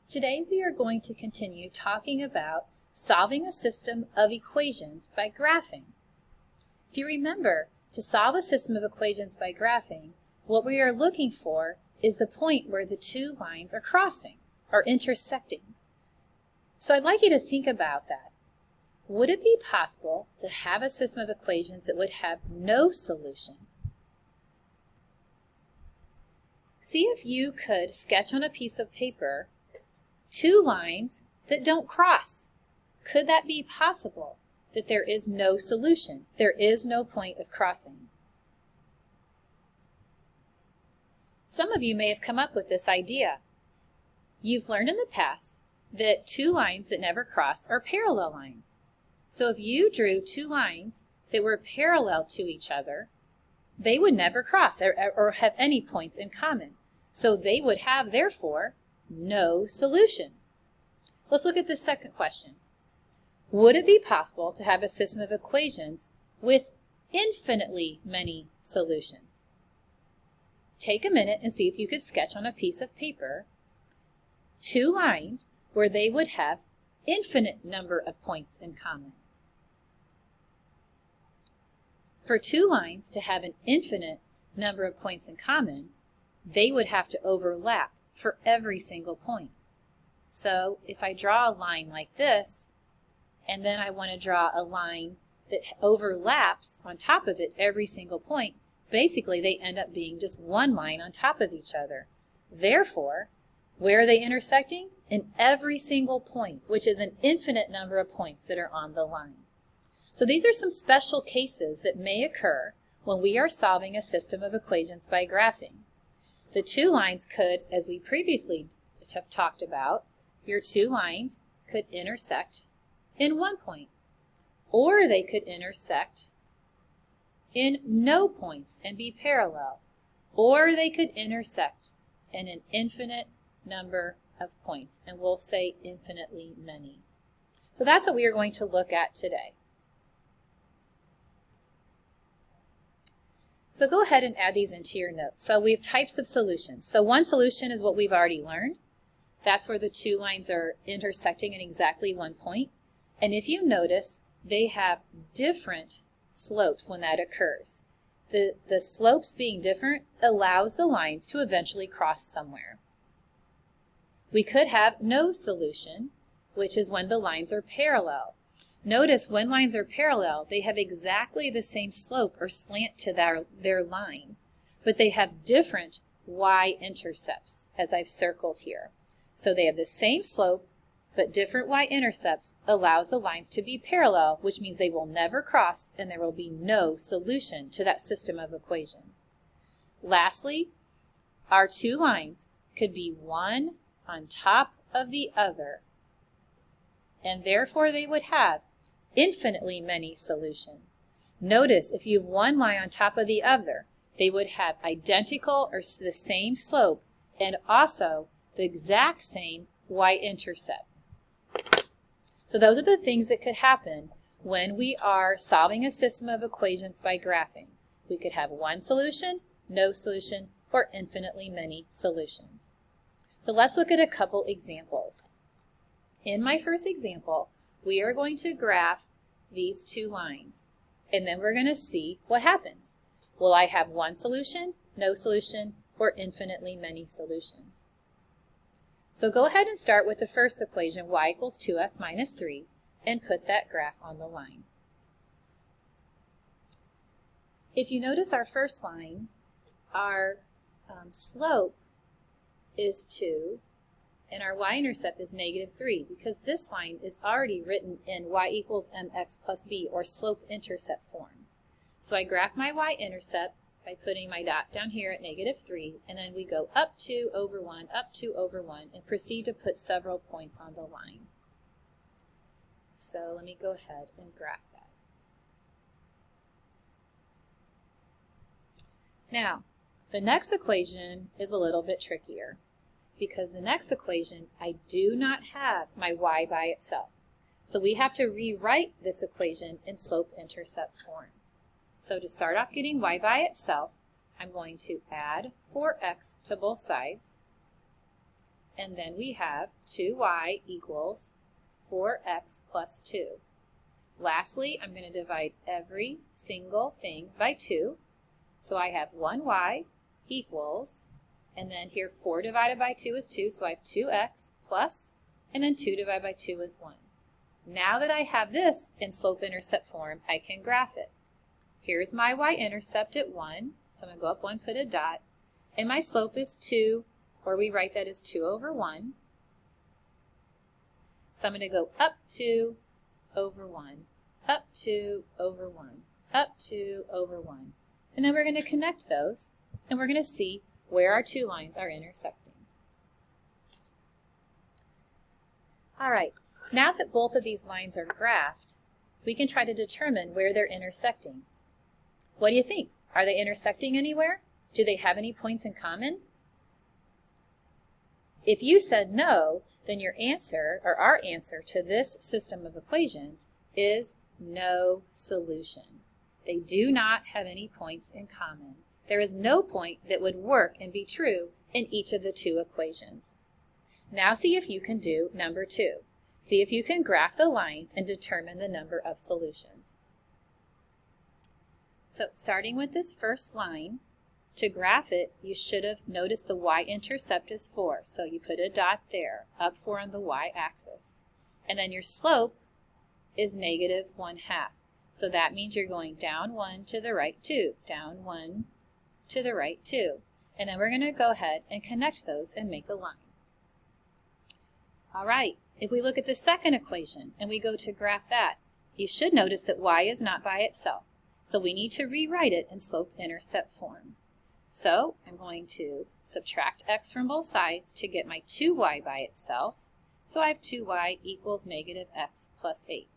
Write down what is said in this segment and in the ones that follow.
Today we are going to continue talking about solving a system of equations by graphing. If you remember, to solve a system of equations by graphing, what we are looking for is the point where the two lines are crossing, or intersecting. So I'd like you to think about that. Would it be possible to have a system of equations that would have no solution? See if you could sketch on a piece of paper two lines that don't cross. Could that be possible, that there is no solution? There is no point of crossing. Some of you may have come up with this idea. You've learned in the past that two lines that never cross are parallel lines. So if you drew two lines that were parallel to each other, they would never cross or have any points in common. So they would have, therefore, no solution. Let's look at the second question. Would it be possible to have a system of equations with infinitely many solutions? Take a minute and see if you could sketch on a piece of paper two lines where they would have infinite number of points in common. For two lines to have an infinite number of points in common, they would have to overlap for every single point. So if I draw a line like this, and then I want to draw a line that overlaps on top of it every single point, basically they end up being just one line on top of each other. Therefore, where are they intersecting? In every single point, which is an infinite number of points that are on the line. So these are some special cases that may occur when we are solving a system of equations by graphing. The two lines could, as we previously have talked about, your two lines could intersect in one point, or they could intersect in no points and be parallel, or they could intersect in an infinite number of points, and we'll say infinitely many. So that's what we are going to look at today. So go ahead and add these into your notes. So we have types of solutions. So one solution is what we've already learned. That's where the two lines are intersecting in exactly one point. And if you notice, they have different slopes when that occurs. The slopes being different allows the lines to eventually cross somewhere. We could have no solution, which is when the lines are parallel. Notice when lines are parallel, they have exactly the same slope or slant to their line, but they have different y-intercepts, as I've circled here. So they have the same slope, but different y-intercepts allows the lines to be parallel, which means they will never cross and there will be no solution to that system of equations. Lastly, our two lines could be one on top of the other, and therefore they would have infinitely many solutions. Notice if you have one line on top of the other, they would have identical or the same slope and also the exact same y-intercept. So those are the things that could happen when we are solving a system of equations by graphing. We could have one solution, no solution, or infinitely many solutions. So let's look at a couple examples. In my first example, we are going to graph these two lines, and then we're going to see what happens. Will I have one solution, no solution, or infinitely many solutions? So go ahead and start with the first equation, y equals 2x minus 3, and put that graph on the line. If you notice our first line, our slope is 2, and our y-intercept is negative 3, because this line is already written in y equals mx plus b, or slope-intercept form. So I graph my y-intercept by putting my dot down here at negative 3, and then we go up 2 over 1, up 2 over 1, and proceed to put several points on the line. So let me go ahead and graph that. Now, the next equation is a little bit trickier, because the next equation, I do not have my y by itself. So we have to rewrite this equation in slope-intercept form. So to start off getting y by itself, I'm going to add 4x to both sides, and then we have 2y equals 4x plus 2. Lastly, I'm going to divide every single thing by 2. So I have 1y equals, and then here 4 divided by 2 is 2, so I have 2x plus, and then 2 divided by 2 is 1. Now that I have this in slope-intercept form, I can graph it. Here's my y-intercept at 1, so I'm going to go up 1, put a dot, and my slope is 2, or we write that as 2 over 1. So I'm going to go up 2 over 1, up 2 over 1, up 2 over 1. And then we're going to connect those, and we're going to see where our two lines are intersecting. All right, now that both of these lines are graphed, we can try to determine where they're intersecting. What do you think? Are they intersecting anywhere? Do they have any points in common? If you said no, then your answer, or our answer to this system of equations, is no solution. They do not have any points in common. There is no point that would work and be true in each of the two equations. Now see if you can do number 2. See if you can graph the lines and determine the number of solutions. So starting with this first line, to graph it, you should have noticed the y-intercept is 4. So you put a dot there, up 4 on the y-axis. And then your slope is negative 1/2. So that means you're going down 1 to the right 2, down 1 to the right 2. And then we're going to go ahead and connect those and make a line. All right, if we look at the second equation and we go to graph that, you should notice that y is not by itself. So we need to rewrite it in slope-intercept form. So I'm going to subtract x from both sides to get my 2y by itself. So I have 2y equals negative x plus 8.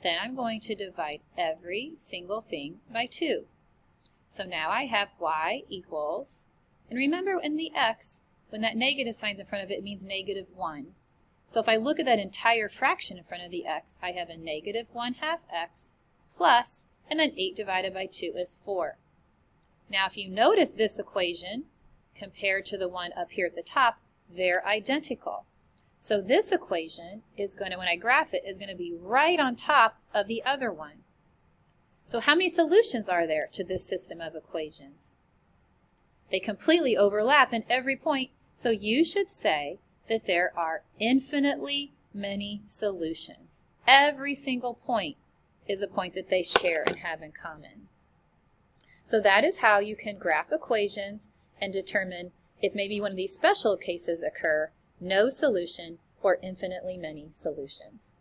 Then I'm going to divide every single thing by 2. So now I have y equals, and remember in the x, when that negative sign's in front of it, it means negative 1. So if I look at that entire fraction in front of the x, I have a negative 1/2 x plus, and then 8 divided by 2 is 4. Now if you notice this equation compared to the one up here at the top, they're identical. So this equation is going to, when I graph it, is going to be right on top of the other one. So how many solutions are there to this system of equations? They completely overlap in every point, so you should say that there are infinitely many solutions. Every single point is a point that they share and have in common. So that is how you can graph equations and determine if maybe one of these special cases occur, no solution or infinitely many solutions.